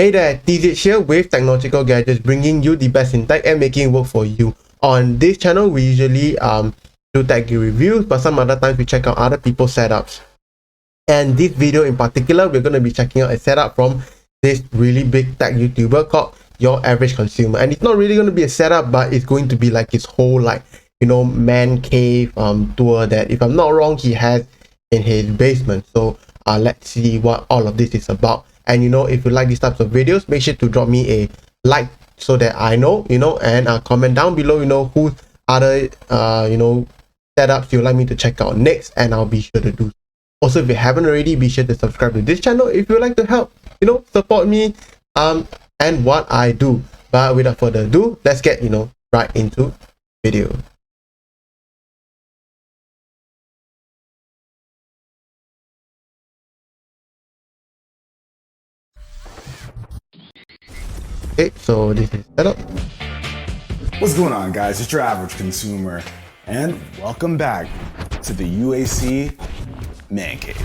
Hey there, TZ here with Technological Gadgets, bringing you the best in tech and making it work for you. On this channel, we usually do tech reviews, but some other times we check out other people's setups. And this video in particular, we're going to be checking out a setup from this really big tech YouTuber called UrAvgConsumer. And it's not really going to be a setup, but it's going to be like his whole, like, you know, man cave tour that, if I'm not wrong, he has in his basement. So let's see what all of this is about. And you know, if you like these types of videos, make sure to drop me a like so that I know, you know, and comment down below, you know, whose other you know, setups you'd like me to check out next, and I'll be sure to do. Also, if you haven't already, be sure to subscribe to this channel if you'd like to help, you know, support me and what I do. But without further ado, let's get, you know, right into video. Okay, so this is setup. What's going on, guys? It's your average consumer, and welcome back to the UAC Man Cave.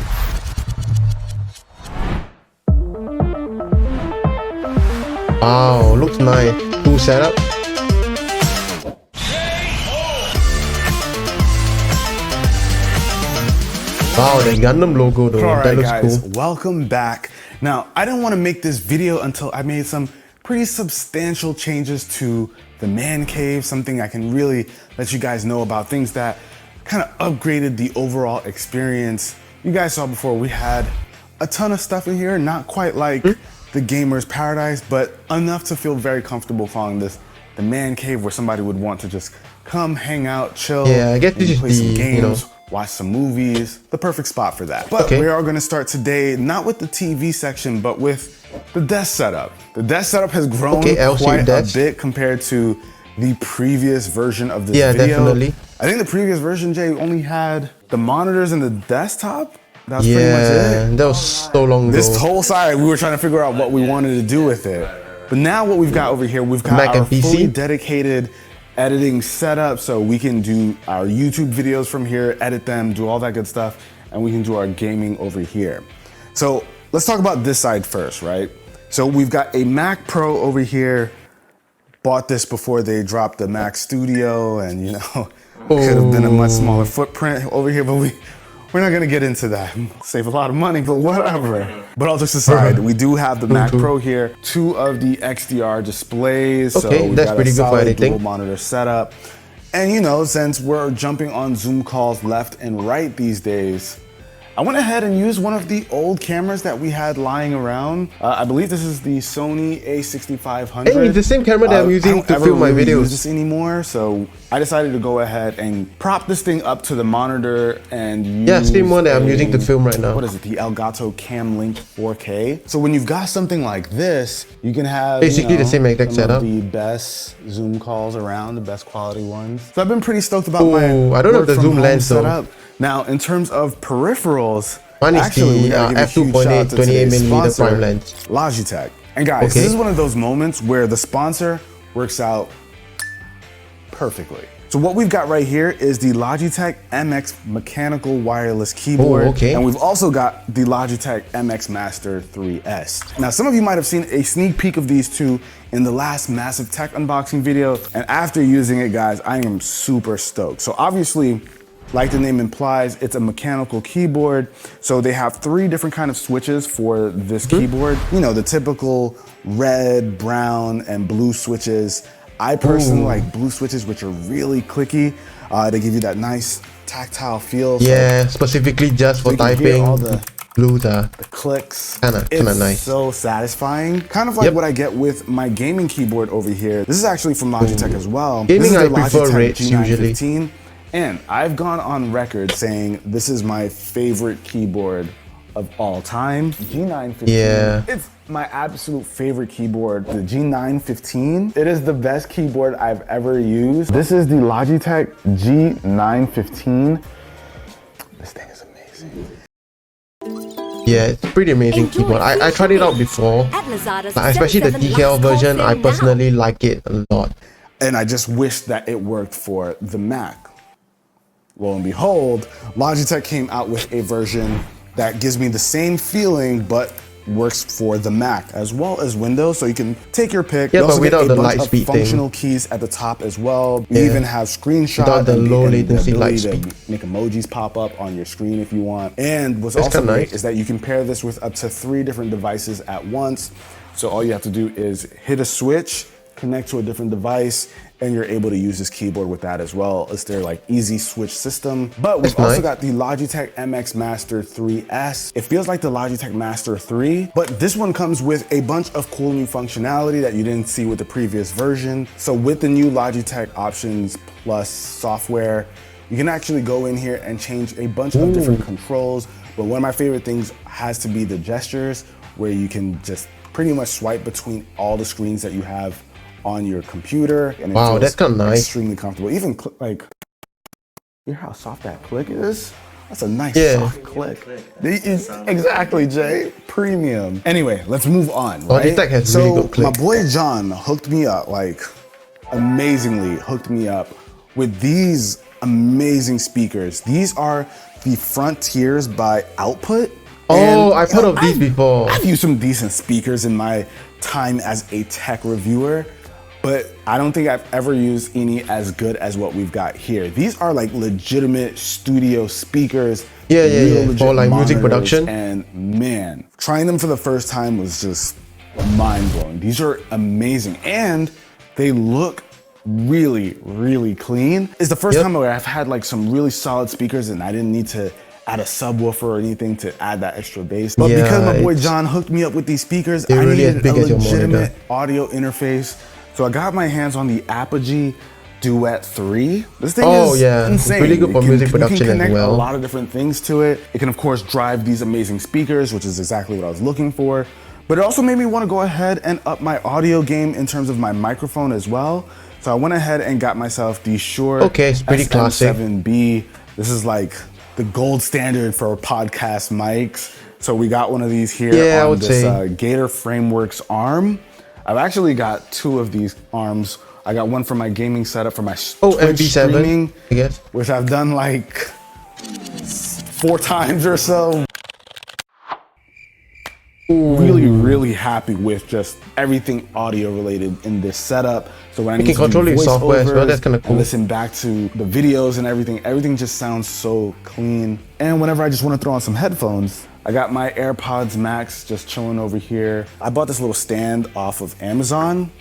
Wow, looks nice. Cool setup. Wow, the Gundam logo though. All right, that looks guys, cool. welcome back. Now, I didn't want to make this video until I made some pretty substantial changes to the man cave, something I can really let you guys know about, things that kind of upgraded the overall experience. You guys saw before we had a ton of stuff in here, not quite like the gamer's paradise, but enough to feel very comfortable calling this the man cave, where somebody would want to just come hang out, chill, Yeah, I guess this is play some the, games, you know, watch some movies, the perfect spot for that. But we are going to start today not with the TV section, but with the desk setup. The desk setup has grown quite a bit compared to the previous version of this video. Definitely. I think the previous version, Jay, only had the monitors and the desktop. That was pretty much it. That was so long ago. This whole side, we were trying to figure out what we wanted to do with it. But now what we've got over here, we've got our fully dedicated editing setup, so we can do our YouTube videos from here, edit them, do all that good stuff, and we can do our gaming over here. So let's talk about this side first, right? So we've got a Mac Pro over here. Bought this before they dropped the Mac Studio, and you know, could have been a much smaller footprint over here, but we're not gonna get into that. Save a lot of money, but whatever. But all jokes aside, we do have the Mac Pro here, 2 of the XDR displays. So we've that's got pretty a good for solid editing. dual monitor setup. And you know, since we're jumping on Zoom calls left and right these days, I went ahead and used one of the old cameras that we had lying around. I believe this is the Sony A6500. Hey, it's the same camera that I'm using to film my videos. I don't use this anymore, so I decided to go ahead and prop this thing up to the monitor and use same one that I'm using to film right now. What is it? The Elgato Cam Link 4K. So when you've got something like this, you can have basically the same exact setup. The best Zoom calls around, the best quality ones. So I've been pretty stoked about my I don't have the zoom lens setup. Now, in terms of peripherals, mine is actually, the f2.8 28mm prime lens. Logitech. And guys, this is one of those moments where the sponsor works out perfectly. So what we've got right here is the Logitech MX mechanical wireless keyboard. And we've also got the Logitech MX Master 3S. Now, some of you might have seen a sneak peek of these two in the last massive tech unboxing video. And after using it, guys, I am super stoked. So obviously, like the name implies, it's a mechanical keyboard. So they have 3 different kind of switches for this keyboard. You know, the typical red, brown, and blue switches. I personally like blue switches, which are really clicky. They give you that nice tactile feel. Yeah, specifically just for typing. All the blues are the clicks. Kinda nice. So satisfying. Kind of like what I get with my gaming keyboard over here. This is actually from Logitech as well. Gaming, this is I the prefer Logitech Reds usually. G915. And I've gone on record saying this is my favorite keyboard of all time. G915. Yeah. It's my absolute favorite keyboard. The G915. It is the best keyboard I've ever used. This is the Logitech G915. This thing is amazing. Yeah, it's pretty amazing keyboard. I tried it out before, especially the DKL version. I personally like it a lot. And I just wish that it worked for the Mac. Lo and behold, Logitech came out with a version that gives me the same feeling, but works for the Mac as well as Windows, so you can take your pick. Yeah, you also but without get the a bunch light of speed functional thing. keys at the top as well. You even have screenshot Without the low latency the light ability speed. to make emojis pop up on your screen if you want. And what's That's also kinda great nice. is that you can pair this with up to 3 different devices at once. So all you have to do is hit a switch, connect to a different device, and you're able to use this keyboard with that as well. It's their like easy switch system. But we've also got the Logitech MX Master 3S. It feels like the Logitech Master 3, but this one comes with a bunch of cool new functionality that you didn't see with the previous version. So with the new Logitech Options Plus software, you can actually go in here and change a bunch of different controls. But one of my favorite things has to be the gestures, where you can just pretty much swipe between all the screens that you have on your computer, and it Wow, feels that's kind of nice. extremely comfortable. Even like, hear how soft that click is? That's a nice soft click. Exactly, Jay. Premium. Anyway, let's move on. Right? Logitech has So really good click. my boy John hooked me up, like amazingly hooked me up with these amazing speakers. These are the Frontiers by Output. Oh, I've heard of these before. I've used some decent speakers in my time as a tech reviewer, but I don't think I've ever used any as good as what we've got here. These are like legitimate studio speakers. Yeah, legit for like music monitors, production. And man, trying them for the first time was just mind blowing. These are amazing, and they look really, really clean. It's the first time where I've had like some really solid speakers and I didn't need to add a subwoofer or anything to add that extra bass. But because my boy John hooked me up with these speakers, I really needed as big a as your monitor. legitimate audio interface. So I got my hands on the Apogee DUET 3. This thing is insane. It's really good for music production you can as connect well. a lot of different things to it. It can of course drive these amazing speakers, which is exactly what I was looking for. But it also made me want to go ahead and up my audio game in terms of my microphone as well. So I went ahead and got myself the Shure it's pretty classic. SM7B. This is like the gold standard for podcast mics. So we got one of these here on this Gator Frameworks arm. I've actually got 2 of these arms. I got one for my gaming setup for my Twitch MP7, streaming, I guess, which I've done like 4 times or so. Really happy with just everything audio related in this setup. So when I need to control your software as well, that's kind of cool. Listen back to the videos and everything just sounds so clean. And whenever I just want to throw on some headphones, I got my AirPods Max just chilling over here. I bought this little stand off of Amazon,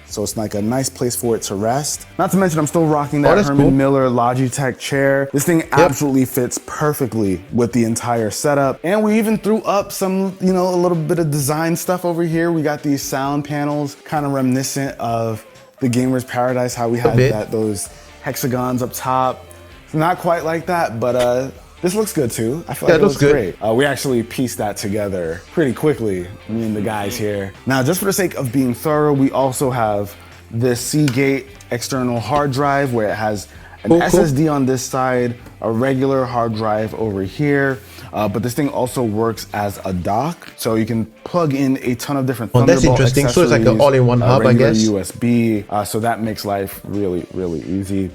so it's like a nice place for it to rest. Not to mention I'm still rocking that Herman Miller Logitech chair. This thing absolutely fits perfectly with the entire setup. And we even threw up some, you know, a little bit of design stuff over here. We got these sound panels, kind of reminiscent of the Gamer's Paradise, how we had those hexagons up top. It's not quite like that, but this looks good too. I feel like it looks great. We actually pieced that together pretty quickly, me and the guys here. Now, just for the sake of being thorough, we also have this Seagate external hard drive where it has an SSD on this side, a regular hard drive over here. But this thing also works as a dock, so you can plug in a ton of different Thunderbolt that's interesting. So it's like an all-in-one hub, I guess. USB, so that makes life really, really easy.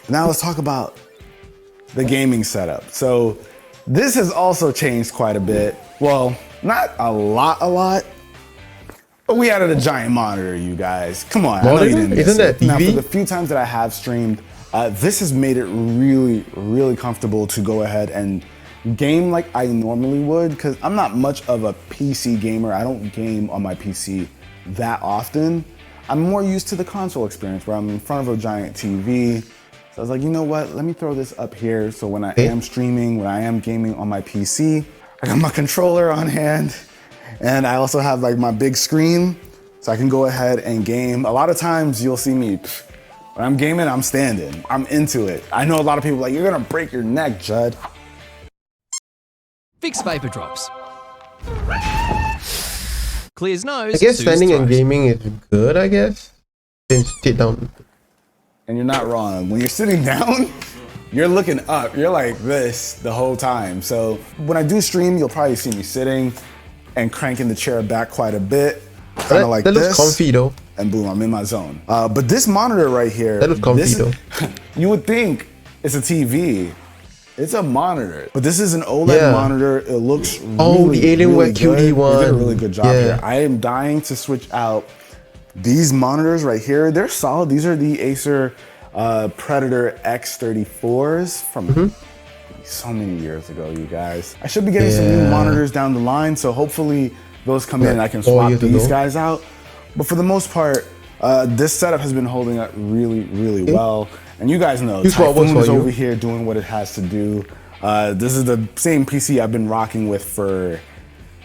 Now let's talk about the gaming setup. So this has also changed quite a bit. Well, not a lot, but we added a giant monitor, you guys. Come on, I know you didn't miss Isn't that it. Now, TV? for the few times that I have streamed, this has made it really, really comfortable to go ahead and game like I normally would, because I'm not much of a PC gamer. I don't game on my PC that often. I'm more used to the console experience where I'm in front of a giant TV. So I was like, you know what, let me throw this up here so when I am streaming, when I am gaming on my PC, I got my controller on hand, and I also have like my big screen so I can go ahead and game. A lot of times you'll see me, when I'm gaming, I'm standing. I'm into it. I know a lot of people are like, you're gonna break your neck, Judd. Fix vapor drops. Clears nose. I guess standing and gaming is good, I guess. Then sit down. And you're not wrong. When you're sitting down, you're looking up. You're like this the whole time. So when I do stream, you'll probably see me sitting and cranking the chair back quite a bit. Kind of like this. That looks comfy though. And boom, I'm in my zone. But this monitor right here. That looks comfy though. You would think it's a TV, It's a monitor, but this is an OLED monitor. It looks really, the Alienware really QD good. one. They did a really good job here. I am dying to switch out these monitors right here. They're solid. These are the Acer Predator X34s from so many years ago, you guys. I should be getting some new monitors down the line, so hopefully those come in and I can swap these guys out. But for the most part, this setup has been holding up really, really well. And you guys know, Typhoon is over here doing what it has to do. This is the same PC I've been rocking with for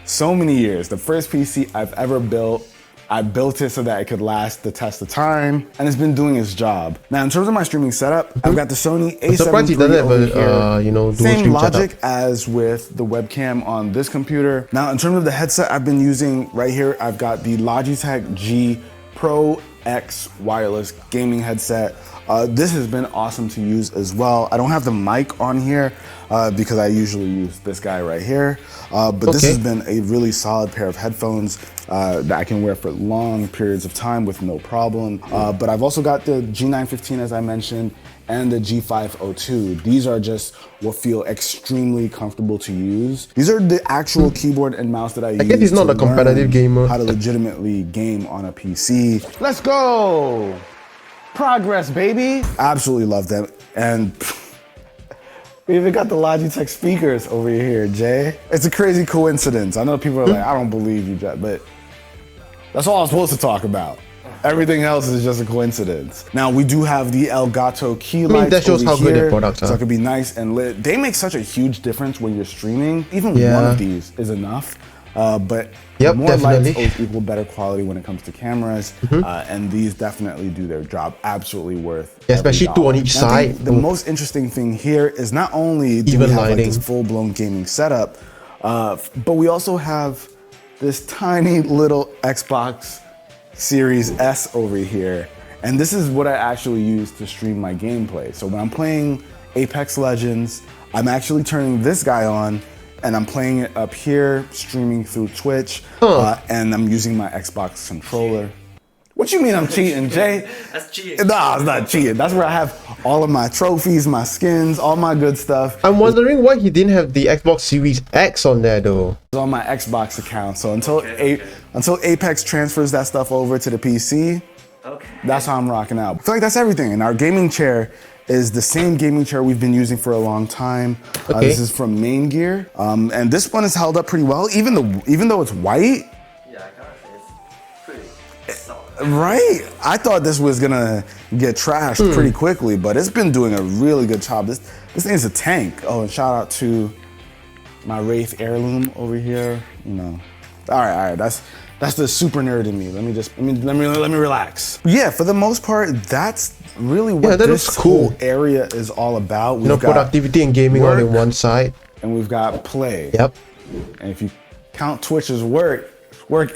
so many years. The first PC I've ever built, I built it so that it could last the test of time, and it's been doing its job. Now, in terms of my streaming setup, I've got the Sony A7 III over here. Same logic as with the webcam on this computer. Now, in terms of the headset I've been using right here, I've got the Logitech G Pro X wireless gaming headset. This has been awesome to use as well. I don't have the mic on here because I usually use this guy right here. But this has been a really solid pair of headphones that I can wear for long periods of time with no problem. But I've also got the G915, as I mentioned, and the G502. These are just what feel extremely comfortable to use. These are the actual keyboard and mouse that I use. I guess he's not a competitive gamer. How to legitimately game on a PC. Let's go! Progress, baby. Absolutely love them. And we even got the Logitech speakers over here, Jay. It's a crazy coincidence. I know people are like, I don't believe you, Jay, but that's all I'm supposed to talk about. Everything else is just a coincidence. Now, we do have the Elgato key lights that shows over how here, good their products are. so it could be nice and lit. They make such a huge difference when you're streaming. Even one of these is enough. But more lights always equal better quality when it comes to cameras, and these definitely do their job. Absolutely worth. Especially two on each side. The most interesting thing here is not only do we have like this full-blown gaming setup, but we also have this tiny little Xbox Series S over here, and this is what I actually use to stream my gameplay. So when I'm playing Apex Legends, I'm actually turning this guy on, and I'm playing it up here, streaming through Twitch, and I'm using my Xbox controller. What you mean I'm cheating, Jay? That's cheating. Nah, it's not cheating. That's where I have all of my trophies, my skins, all my good stuff. I'm wondering why he didn't have the Xbox Series X on there though. It's on my Xbox account. So until Apex transfers that stuff over to the PC, that's how I'm rocking out. I feel like that's everything. And our gaming chair is the same gaming chair we've been using for a long time. This is from Main Gear, and this one has held up pretty well, even though it's white. Yeah, I gotta say it's pretty solid. Right? I thought this was gonna get trashed pretty quickly, but it's been doing a really good job. This thing is a tank. Oh, and shout out to my Wraith heirloom over here. You know, all right. That's the super nerd in me. Let me relax. Yeah, for the most part, that's really what this whole area is all about. We've got productivity and gaming all in one side, and we've got play. Yep. And if you count Twitch as work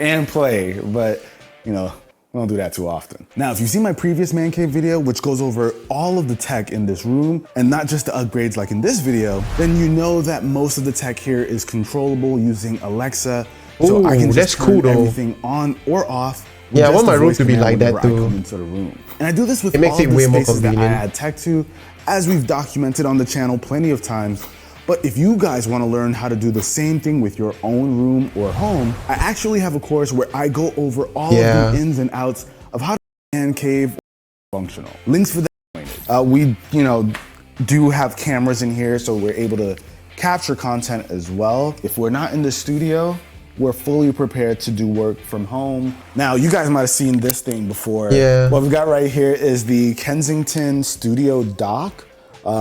and play, but you know, we don't do that too often. Now, if you've seen my previous Man Cave video, which goes over all of the tech in this room, and not just the upgrades like in this video, then you know that most of the tech here is controllable using Alexa. So I can just turn everything on or off. Yeah, I want my room to be like that too. Into the room. And I do this with it makes all it the way more spaces that I convenient. add tech to, as we've documented on the channel plenty of times. But if you guys want to learn how to do the same thing with your own room or home, I actually have a course where I go over all of the ins and outs of how to make Man Cave functional. Links for that. We, do have cameras in here, so we're able to capture content as well. If we're not in the studio, we're fully prepared to do work from home. Now, you guys might have seen this thing before. Yeah. What we've got right here is the Kensington Studio Dock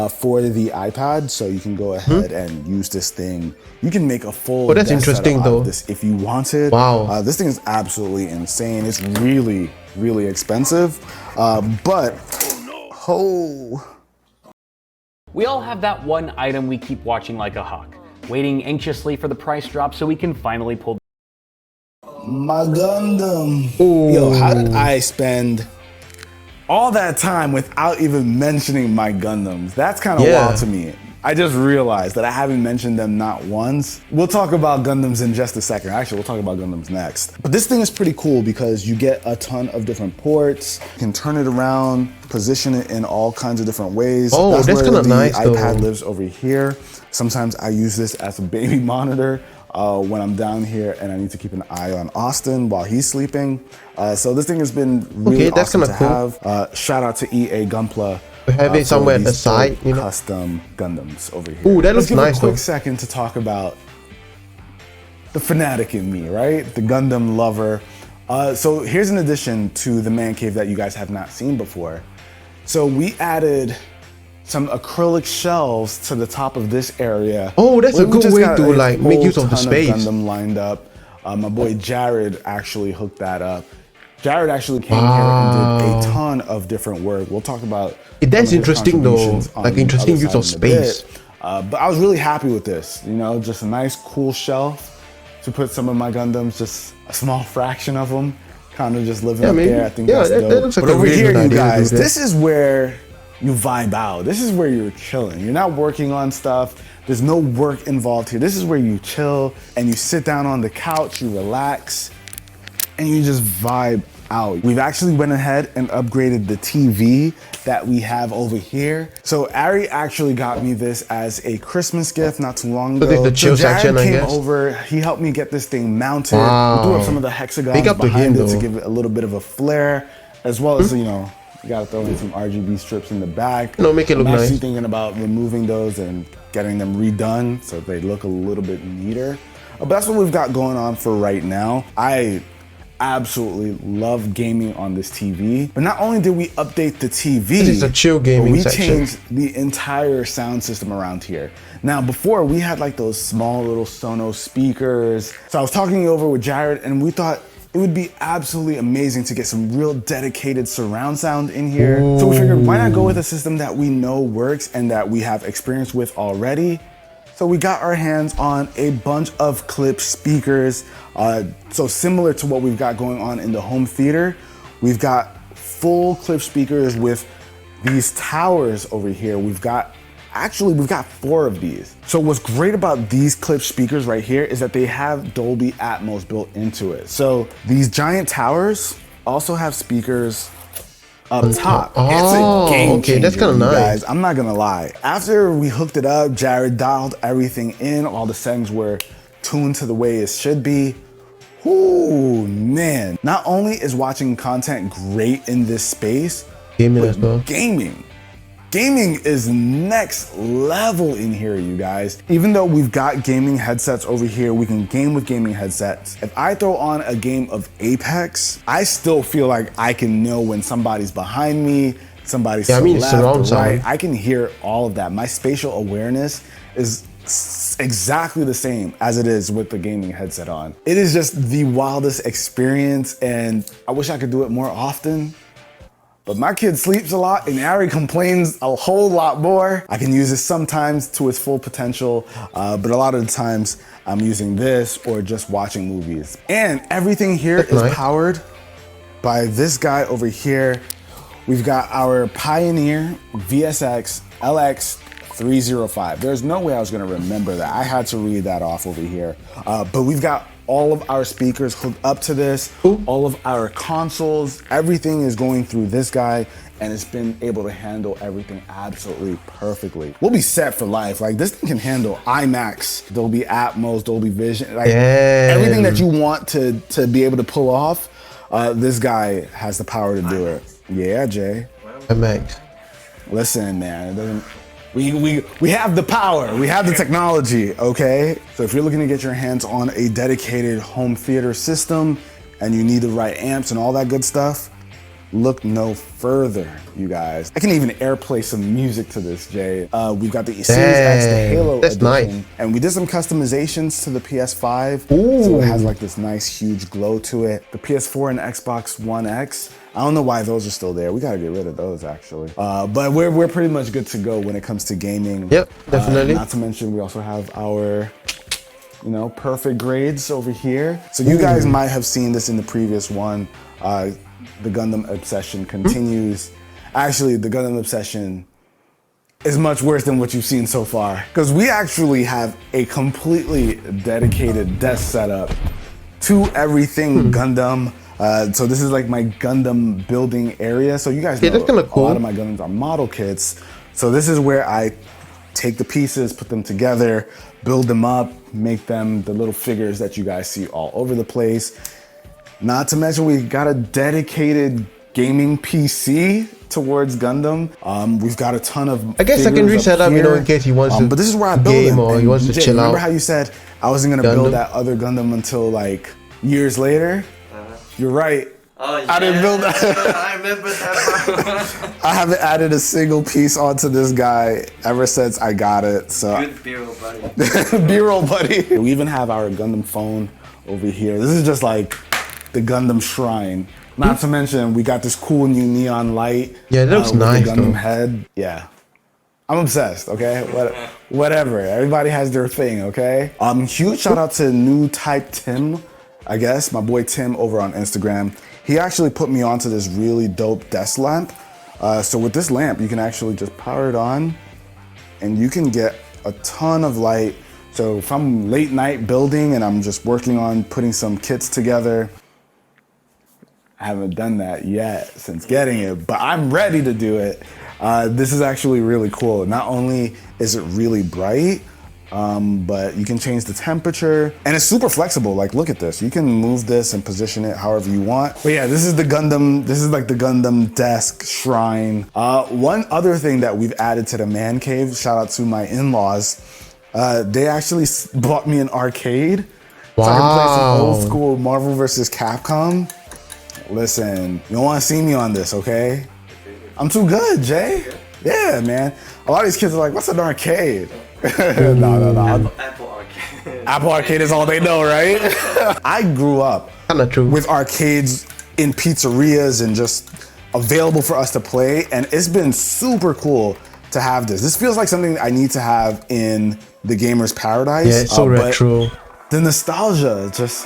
for the iPad. So you can go ahead and use this thing. You can make a full that's interesting out though. of this if you wanted. Wow. This thing is absolutely insane. It's really, really expensive. We all have that one item we keep watching like a hawk, waiting anxiously for the price drop so we can finally pull. My Gundam. Yo, how did I spend all that time without even mentioning my Gundams? That's kind of wild to me. I just realized that I haven't mentioned them not once. We'll talk about Gundams in just a second. Actually, we'll talk about Gundams next. But this thing is pretty cool because you get a ton of different ports. You can turn it around, position it in all kinds of different ways. Oh, that's kind of nice though. The iPad lives over here. Sometimes I use this as a baby monitor when I'm down here and I need to keep an eye on Austin while he's sleeping. So this thing has been really awesome to have. Shout out to EA Gunpla. We have it somewhere at the side, you know. Custom Gundams over here. Ooh, that looks nice. Let's give a quick second to talk about the fanatic in me, right? The Gundam lover. So here's an addition to the man cave that you guys have not seen before. So we added some acrylic shelves to the top of this area. Oh, that's a good way to like make use of the space. Gundam lined up. My boy Jared actually hooked that up. Jared actually came here and did a ton of different work. We'll talk about. That's interesting though, like interesting use of space. But I was really happy with this. You know, just a nice, cool shelf to put some of my Gundams, just a small fraction of them, kind of just living up there. I think that's dope. That looks like but a over really here, good you idea guys, to do that. this is where you vibe out. This is where you're chilling. You're not working on stuff. There's no work involved here. This is where you chill and you sit down on the couch, you relax, and you just vibe out. We've actually went ahead and upgraded the TV that we have over here. So Ari actually got me this as a Christmas gift not too long ago. So the chill section, I guess. Came over, he helped me get this thing mounted. We threw up some of the hexagons behind it to give it a little bit of a flair, as well as, you know, you gotta throw in some RGB strips in the back. No, make it look I'm actually nice. thinking about removing those and getting them redone so they look a little bit neater. But that's what we've got going on for right now. I absolutely love gaming on this TV. But not only did we update the TV, this is a chill gaming we section. changed the entire sound system around here. Now, before we had like those small little Sonos speakers. So I was talking over with Jared and we thought it would be absolutely amazing to get some real dedicated surround sound in here. So we figured, why not go with a system that we know works and that we have experience with already? So we got our hands on a bunch of clip speakers. So similar to what we've got going on in the home theater, we've got full clip speakers with these towers over here. We've got 4 of these. So what's great about these clip speakers right here is that they have Dolby Atmos built into it. So these giant towers also have speakers up top. Oh, it's a game okay, that's kind of nice. Guys, I'm not gonna lie. After we hooked it up, Jared dialed everything in. All the settings were tuned to the way it should be. Ooh, man. Not only is watching content great in this space, Gaming as well. Gaming is next level in here, you guys. Even though we've got gaming headsets over here, we can game with gaming headsets. If I throw on a game of Apex, I still feel like I can know when somebody's behind me, somebody's to the left or right. I can hear all of that. My spatial awareness is exactly the same as it is with the gaming headset on. It is just the wildest experience and I wish I could do it more often. But my kid sleeps a lot and Ari complains a whole lot more. I can use this sometimes to its full potential, but a lot of the times I'm using this or just watching movies. And everything here is powered by this guy over here. We've got our Pioneer VSX LX305. There's no way I was gonna remember that. I had to read that off over here. But we've got all of our speakers hooked up to this, all of our consoles, everything is going through this guy and it's been able to handle everything absolutely perfectly. We'll be set for life. Like this thing can handle IMAX, Dolby Atmos, Dolby Vision, like everything that you want to be able to pull off, this guy has the power to do it. Yeah, Jay. IMAX. Listen, man, it doesn't. We have the power, we have the technology, okay? So if you're looking to get your hands on a dedicated home theater system and you need the right amps and all that good stuff, look no further, you guys. I can even airplay some music to this, Jay. We've got the Series X, the Halo edition, nice. And we did some customizations to the PS5, so it has like this nice huge glow to it. The PS4 and Xbox One X, I don't know why those are still there. We gotta get rid of those actually. But we're pretty much good to go when it comes to gaming. Yep, definitely. Not to mention we also have our, you know, perfect grades over here. So you guys might have seen this in the previous one. The Gundam obsession continues. Actually, the Gundam obsession is much worse than what you've seen so far. Because we actually have a completely dedicated desk setup to everything Gundam. So this is like my Gundam building area. So you guys know that's kinda cool. a lot of my Gundams are model kits. So this is where I take the pieces, put them together, build them up, make them the little figures that you guys see all over the place. Not to mention we got a dedicated gaming PC towards Gundam. We've got a ton of I guess secondary setup, you know, in case he wants to but this is where I build game them. or he wants to chill remember out. how you said I wasn't gonna Gundam. build that other Gundam until like years later? You're right. Oh, yeah. I didn't build that. I remember that. I haven't added a single piece onto this guy ever since I got it. So Good B-roll, buddy. B-roll, buddy. We even have our Gundam phone over here. This is just like the Gundam shrine. Not to mention, we got this cool new neon light. Yeah, it looks with nice, the Gundam though. head. Yeah. I'm obsessed, okay? Whatever. Everybody has their thing, okay? Huge shout out to new type Tim, I guess, my boy Tim over on Instagram. He actually put me onto this really dope desk lamp. So with this lamp, you can actually just power it on and you can get a ton of light. So if I'm late night building and I'm just working on putting some kits together, I haven't done that yet since getting it, but I'm ready to do it. This is actually really cool. Not only is it really bright, but you can change the temperature and it's super flexible. Like, look at this. You can move this and position it however you want. But yeah, this is the Gundam. This is like the Gundam desk shrine. One other thing that we've added to the man cave, shout out to my in-laws. They actually bought me an arcade. Wow. So I can play some old school Marvel vs. Capcom. Listen, you don't want to see me on this, okay? I'm too good, Jay. Yeah, man. A lot of these kids are like, what's an arcade? No. Apple Arcade. Apple Arcade is all they know, right? I grew up Kinda true. with arcades in pizzerias and just available for us to play. And it's been super cool to have this. This feels like something I need to have in the gamer's paradise. Yeah, it's so but retro. The nostalgia, just,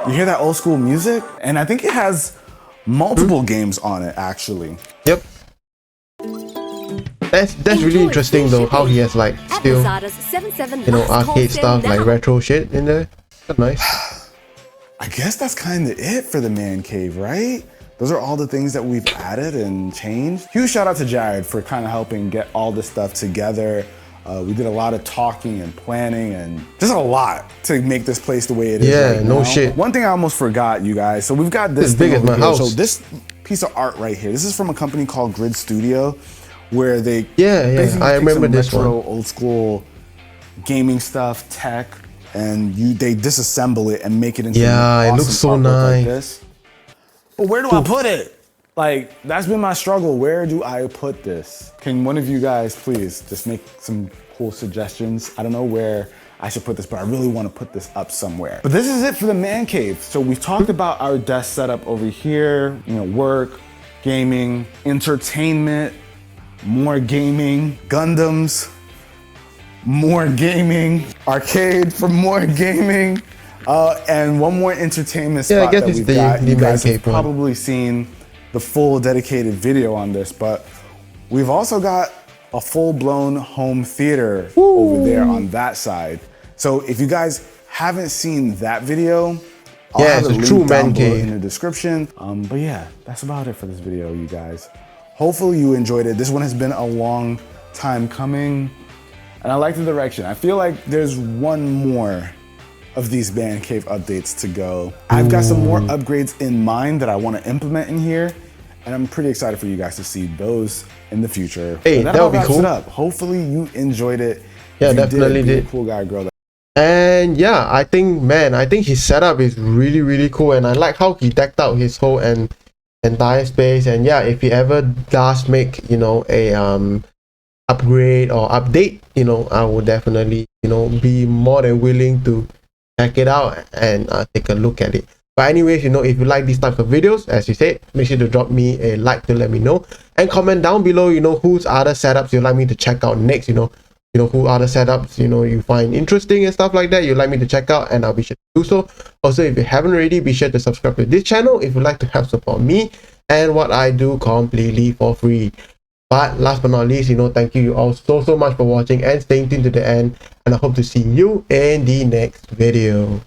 you hear that old school music? And I think it has multiple games on it, actually. Yep. That's really interesting though, how he has like still, you know, arcade stuff like retro shit in there. That's nice. I guess that's kind of it for the man cave, right? Those are all the things that we've added and changed. Huge shout out to Jared for kind of helping get all this stuff together. We did a lot of talking and planning and just a lot to make this place the way it is. Yeah, right no now. shit. One thing I almost forgot, you guys. So we've got this It's big thing as my over here. house. So this piece of art right here, this is from a company called Grid Studio, where they Yeah, basically I take remember some this retro, one. old school gaming stuff, tech, and they disassemble it and make it into Yeah, an it awesome looks so artwork nice. like this. But where do I put it? Like, that's been my struggle. Where do I put this? Can one of you guys please just make some cool suggestions? I don't know where I should put this, but I really want to put this up somewhere. But this is it for the man cave. So we've talked about our desk setup over here, you know, work, gaming, entertainment, more gaming, Gundams, more gaming, arcade for more gaming, and one more entertainment Yeah, I spot guess that it's we've the got. You man guys have cave one. probably seen the full dedicated video on this, but we've also got a full-blown home theater over there on that side. So if you guys haven't seen that video, I'll Yeah, have it's it a linked true down man below cave. in the description. But yeah, that's about it for this video, you guys. Hopefully you enjoyed it. This one has been a long time coming, and I like the direction. I feel like there's one more of these man cave updates to go. I've got some more upgrades in mind that I want to implement in here, and I'm pretty excited for you guys to see those in the future. Hey, But that would be wraps cool. it up. Hopefully you enjoyed it. Yeah, If you definitely be a did. cool guy, girl. And yeah, I think his setup is really cool, and I like how he decked out his whole entire space. And yeah, if he ever does make, you know, a upgrade or update, you know, I will definitely, you know, be more than willing to check it out and take a look at it. But anyways, you know, if you like these types of videos, as you said, make sure to drop me a like to let me know, and comment down below, you know, whose other setups you'd like me to check out next. You know who other setups, you know, you find interesting and stuff like that you'd like me to check out, and I'll be sure to do so. Also, if you haven't already, be sure to subscribe to this channel if you'd like to help support me and what I do completely for free. But last but not least, thank you all so much for watching and staying tuned to the end, and I hope to see you in the next video.